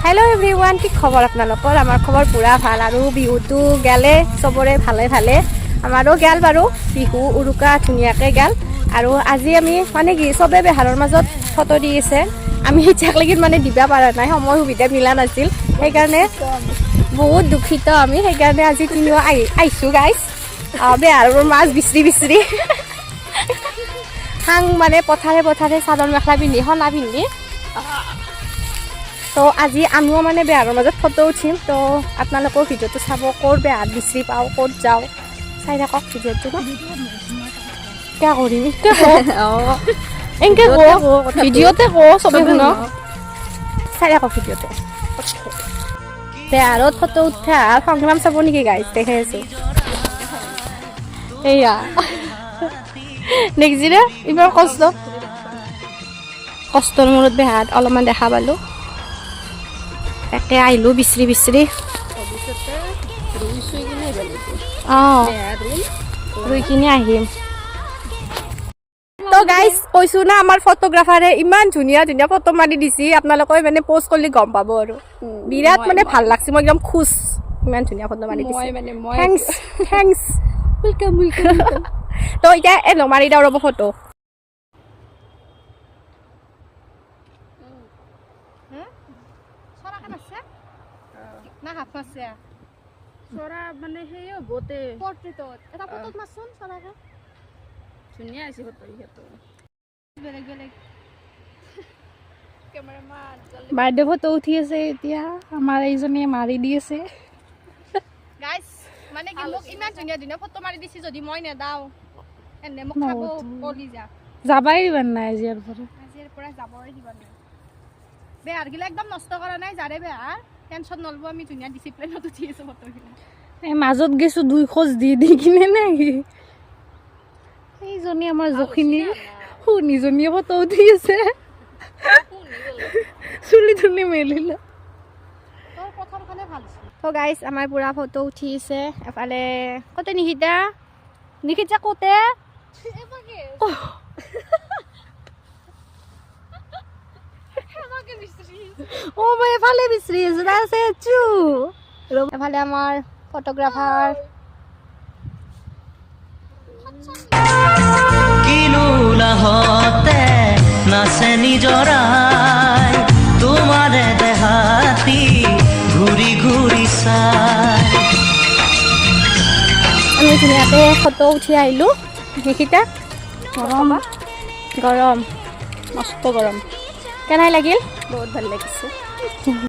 hello everyone কি খবৰ আপোনালোকৰ আমাৰ খবৰ পুৰা ভাল আৰু বিহুটো গেলে সবৰে ভালে ভালে আমাৰো গেল বাৰু বিহু উৰুকা ধুনিয়াকে গেল আৰু আজি আমি মানে কি সবে বেহাৰৰ মাজত ফটো দি আছে আমি ইচ্ছাক লাগি মানে দিবা পাৰা নাই সময় সুবিধা মিলা নাছিল সেইকাৰণে বহুত দুখিত আমি সেইকাৰণে আজি তিনিও আইছো গাইস বেহাৰৰ মাছ বিচৰি হাং মানে পথাৰে চাদৰ মেখলা পিন্ধি হলা পিন্ধি তো আজি আমিও মানে বেহাৰৰ মাজত ফটো উঠিম তো আপোনালোকৰ ভিডিঅ'টো চাব ক'ৰ বেহাৰ বিচাৰি পাওঁ ক'ত যাওঁ চাই থাকক ভিডিঅ'টো কিয় কৰিম এনেকৈ ভিডিঅ'তে কওঁ চবেই শুনক চাই থাকক ভিডিঅ'টো বেহাৰত ফটো উঠা সংগ্ৰাম চাব নেকি গাইজ দেখাই আছোঁ এয়া দেখিছিলে ইমান কষ্টৰ মূৰত বেহাত অলপমান দেখা পালোঁ তাকে আহিলোঁ বিচৰি ৰুই কিনে আহিম তো গাইজ কৈছোঁ না আমাৰ ফটোগ্ৰাফাৰে ইমান ধুনীয়া ফটো মাৰি দিছে আপোনালোকে মানে পোষ্ট কৰিলে গম পাব আৰু বিৰাট মানে ভাল লাগছে মই একদম খুচ ইমান ধুনীয়া ফটো মাৰি দিছে থেংকছ ৱেলকাম তো এতিয়া মাৰি দিওঁ ৰ'ব ফটো না হাফ আছে চৰা মানে সেই বতে পৰ্ট্ৰেটত এটা ফটোত মাছচোন চৰাকে ধুনীয়া আছে ফটো ইহঁতো বেলেগ কেমেৰামান বাৰ্থডে ফটো উঠি আছে এতিয়া আমাৰ এইজনীয়ে মাৰি দি আছে গাইজ মানে কি মোক ইমান ধুনীয়া ফটো মাৰি দিছে যদি মই নেদাও এনে মোক খাব কলি যাবাই দিবা নাই আজিৰ পৰা যাবই দিবা নাই বেহাৰগিলা একদম নষ্ট কৰা নাই যাৰে বেহাৰ টেনশ্যন নলব আমি ধুনীয়া ডিচিপ্লিনত উঠি আছোঁ ফটোগিলা এই মাজত গৈছোঁ 2 খোজ দি কিনে নেকি এইজনী আমাৰ জখিনি শুনিজনীয়ে ফটো উঠি আছে চুলি মেলিলে প্ৰথমখনে ভাল তো গাইজ আমাৰ পুৰা ফটো উঠি আছে এফালে কতে নিশিতা কতে ও মই এফালে বিচাৰি আছো এফালে আমাৰ ফটোগ্ৰাফাৰ কিনো লাহতে নাচে নিজৰাই তোমাৰে দেহাতি ঘূৰি চাই আমি ধুনীয়াকৈ ফটো উঠি আহিলোঁ নিশিতা গৰম মস্ত গৰম কেনে লাগিল বহুত ভাল লাগিছে